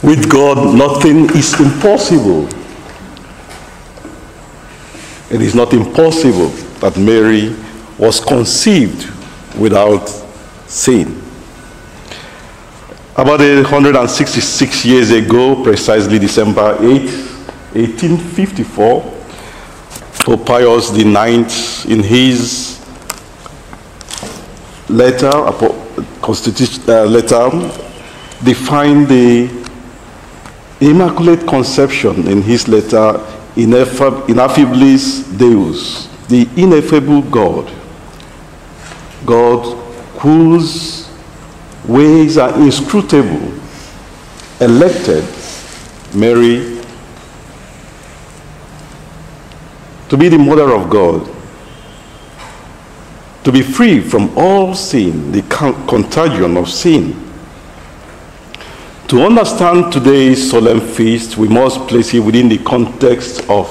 With God, nothing is impossible. It is not impossible that Mary was conceived without sin. About 166 years ago, precisely December 8, 1854, Pope Pius IX, in his letter, defined the Immaculate Conception in his letter, Ineffabilis Deus, the ineffable God, God whose ways are inscrutable, elected Mary to be the mother of God, to be free from all sin, the contagion of sin. To understand today's solemn feast, we must place it within the context of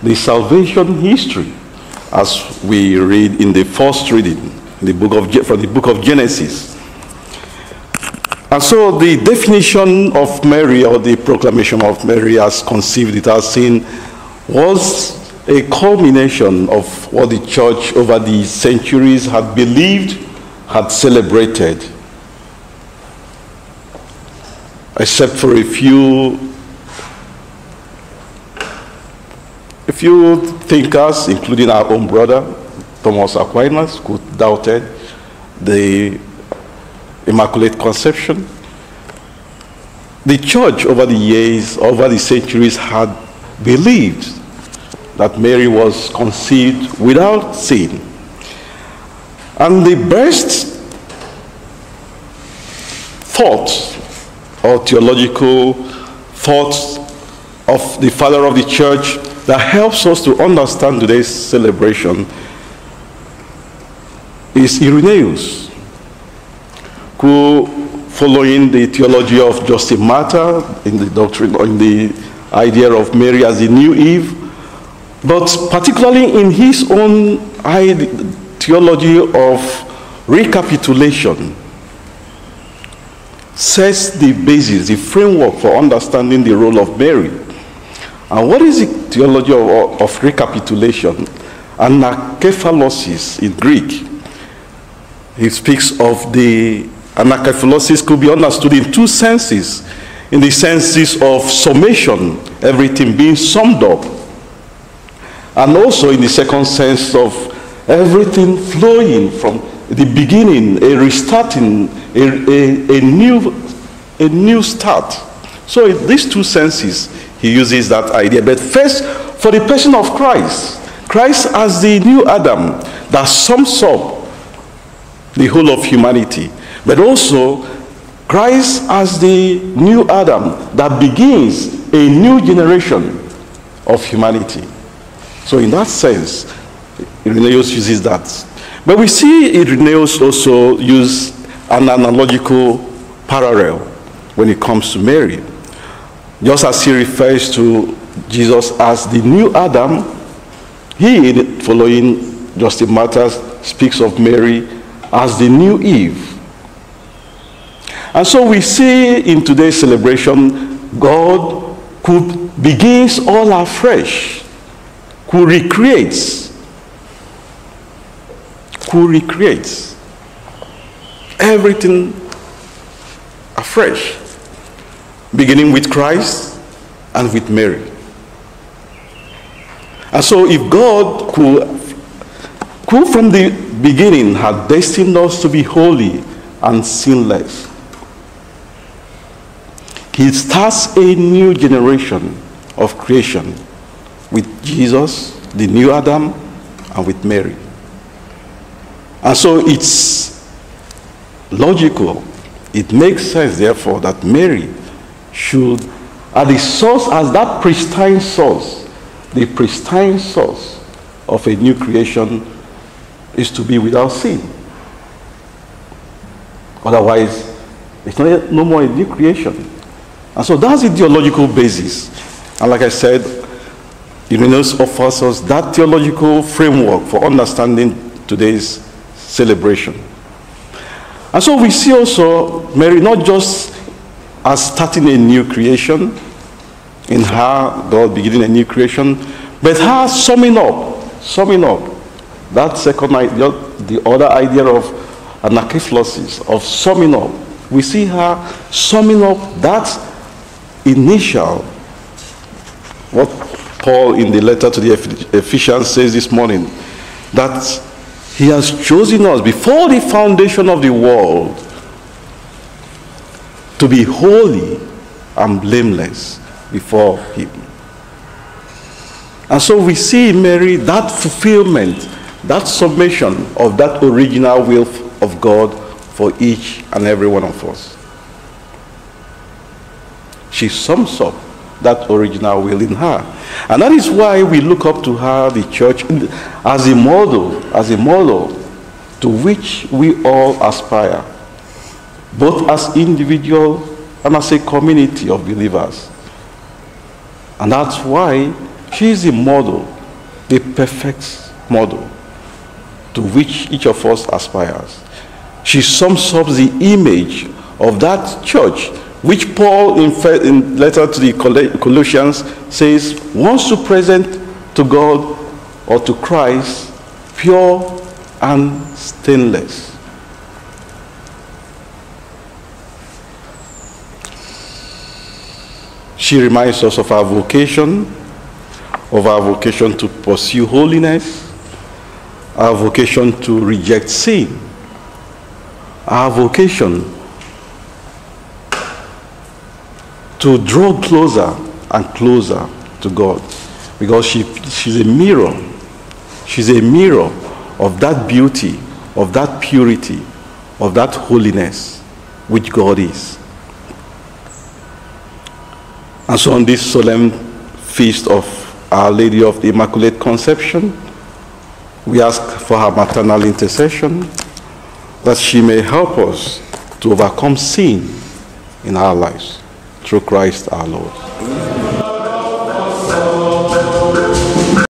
the salvation history, as we read in the first reading in the from the book of Genesis. And so the definition of Mary, or the proclamation of Mary as conceived without sin, was a culmination of what the church over the centuries had believed, had celebrated. Except for a few thinkers, including our own brother, Thomas Aquinas, who doubted the Immaculate Conception. The church over the years, over the centuries, had believed that Mary was conceived without sin. And the best thoughts or theological thoughts of the father of the church that helps us to understand today's celebration is Irenaeus, who, following the theology of Justin Martyr in the doctrine, in the idea of Mary as the new Eve, but particularly in his own theology of recapitulation, sets the basis, the framework for understanding the role of Mary. And what is the theology of recapitulation? Anakephalosis in Greek. He speaks of the anakephalosis could be understood in two senses. In the senses of summation, everything being summed up. And also in the second sense of everything flowing from the beginning, a restarting, a new start. So in these two senses, he uses that idea. But first, for the person of Christ, Christ as the new Adam that sums up the whole of humanity. But also, Christ as the new Adam that begins a new generation of humanity. So in that sense, Irenaeus uses that. But we see Irenaeus also use an analogical parallel when it comes to Mary. Just as he refers to Jesus as the new Adam, he, following Justin Martyr, speaks of Mary as the new Eve. And so we see in today's celebration, God who begins all afresh, who recreates everything afresh, beginning with Christ and with Mary. And so if God who from the beginning had destined us to be holy and sinless, he starts a new generation of creation with Jesus, the new Adam, and with Mary. And so it's logical, it makes sense therefore that Mary should, at the source, as that pristine source, the pristine source of a new creation is to be without sin. Otherwise, it's no more a new creation. And so that's the theological basis. And like I said, Irenaeus offers us that theological framework for understanding today's celebration. And so we see also Mary not just as starting a new creation, in her, God beginning a new creation, but her summing up that second idea, the other idea of anakephilosis, of summing up. We see her summing up that initial, what Paul in the letter to the Ephesians says this morning, that he has chosen us before the foundation of the world to be holy and blameless before him. And so we see in Mary that fulfillment, that summation of that original will of God for each and every one of us. She sums up that original will in her. And that is why we look up to her, the church, as a model to which we all aspire, both as individual and as a community of believers. And that's why she is a model, the perfect model to which each of us aspires. She sums up the image of that church which Paul in letter to the Colossians says wants to present to God or to Christ pure and stainless. She reminds us of our vocation to pursue holiness, our vocation to reject sin, our vocation to draw closer and closer to God, because she's a mirror. She's a mirror of that beauty, of that purity, of that holiness which God is. And so on this solemn feast of Our Lady of the Immaculate Conception, we ask for her maternal intercession, that she may help us to overcome sin in our lives. Through Christ our Lord.